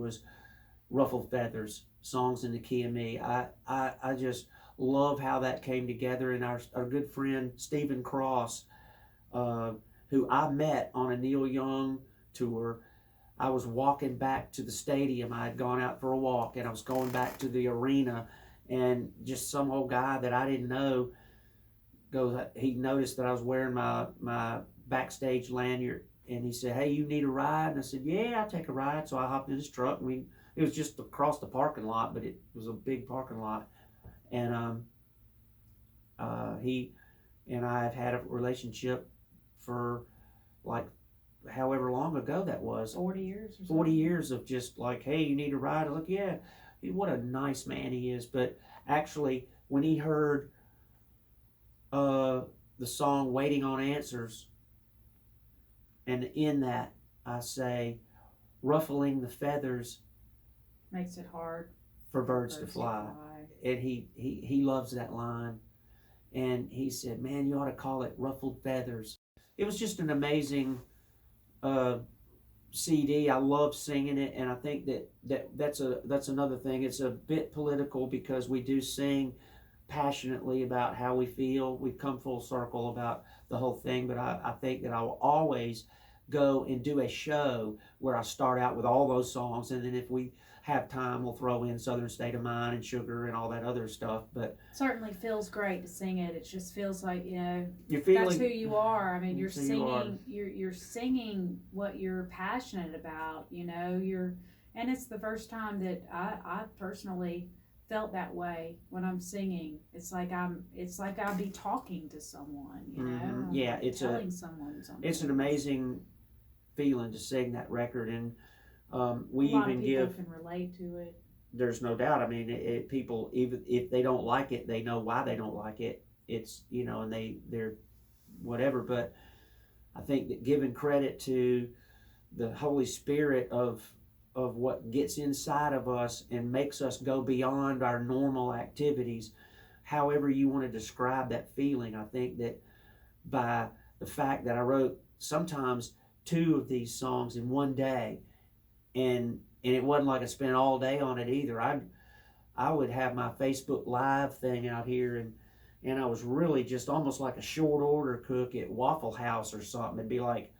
was Ruffled Feathers, Songs in the Key of Me. I just love how that came together. And our good friend Stephen Cross, who I met on a Neil Young tour. I was walking back to the stadium. I had gone out for a walk, and I was going back to the arena, and just some old guy that I didn't know goes. He noticed that I was wearing my backstage lanyard, and he said, "Hey, you need a ride?" And I said, "Yeah, I'll take a ride." So I hopped in his truck, and it was just across the parking lot, but it was a big parking lot, and he and I have had a relationship for like however long ago that was. 40 years or something. 40 years of just like, hey, you need a ride? I was like, yeah. What a nice man he is. But actually, when he heard the song Waiting on Answers, and in that I say, ruffling the feathers makes it hard for birds to fly. And he loves that line. And he said, man, you ought to call it Ruffled Feathers. It was just an amazing CD. I love singing it, and I think that's another thing. It's a bit political because we do sing passionately about how we feel. We've come full circle about the whole thing, but I think that I will always go and do a show where I start out with all those songs, and then if we have time, we'll throw in Southern State of Mind and Sugar and all that other stuff. But certainly feels great to sing it. It just feels like, you're feeling, that's who you are. I mean, you're singing, you're singing what you're passionate about. And it's the first time that I personally felt that way when I'm singing. It's like I'll be talking to someone. Mm-hmm. Yeah, it's telling someone something. It's an amazing feeling to sing that record, and we a lot even of people give. Can relate to it. There's no doubt. I mean, people, even if they don't like it, they know why they don't like it. It's and they're whatever. But I think that giving credit to the Holy Spirit of what gets inside of us and makes us go beyond our normal activities, however you want to describe that feeling, I think that by the fact that I wrote sometimes 2 of these songs in one day, and it wasn't like I spent all day on it either. I would have my Facebook Live thing out here, and I was really just almost like a short order cook at Waffle House or something. It'd be like,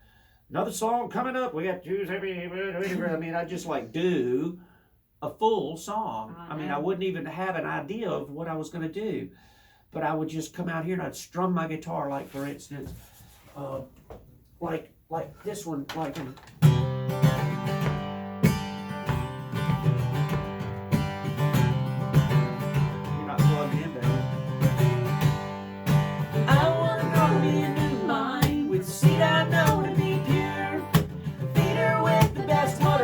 another song coming up. We got Tuesday. I mean, I just like do a full song. I mean, I wouldn't even have an idea of what I was going to do, but I would just come out here and I'd strum my guitar, like for instance, like this one, like.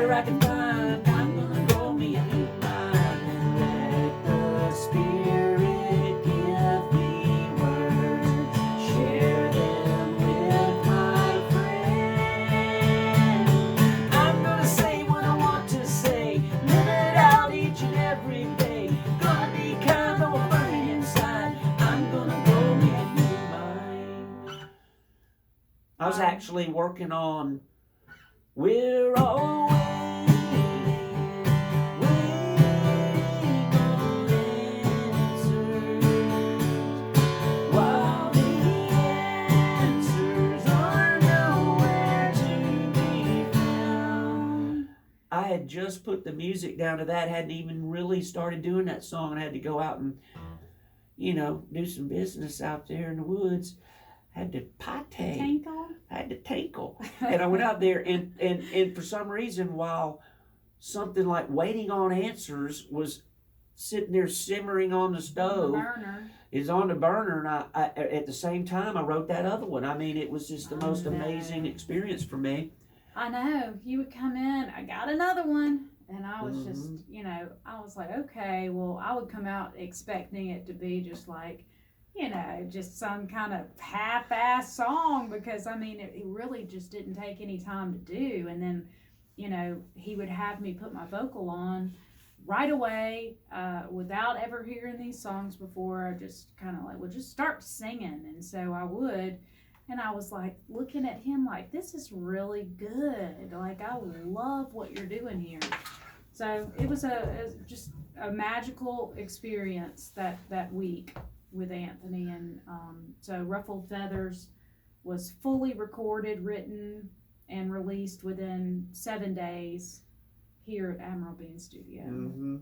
I can find. I'm gonna grow me a new mind and let the Spirit give me words, share them with my friend. I'm gonna say what I want to say, live it out each and every day. Gonna be kind though I'm burning inside. I'm gonna grow me a new mind. I was actually working on We're Always I had just put the music down to that, hadn't even really started doing that song, and I had to go out and, do some business out there in the woods. Had to had to tinkle. And I went out there, and for some reason, while something like Waiting on Answers was sitting there simmering on the stove, is on the burner, and I at the same time, I wrote that other one. I mean, it was just the most amazing experience for me. I know. You would come in, I got another one. And I was just, I was like, okay, well, I would come out expecting it to be just like, just some kind of half-ass song, because, I mean, it really just didn't take any time to do. And then, he would have me put my vocal on right away without ever hearing these songs before. I just kind of like, well, just start singing. And so I would. And I was like looking at him like, this is really good. Like, I love what you're doing here. So it was just a magical experience that week with Anthony. And so Ruffled Feathers was fully recorded, written, and released within 7 days here at Admiral Bean Studio. Mm-hmm.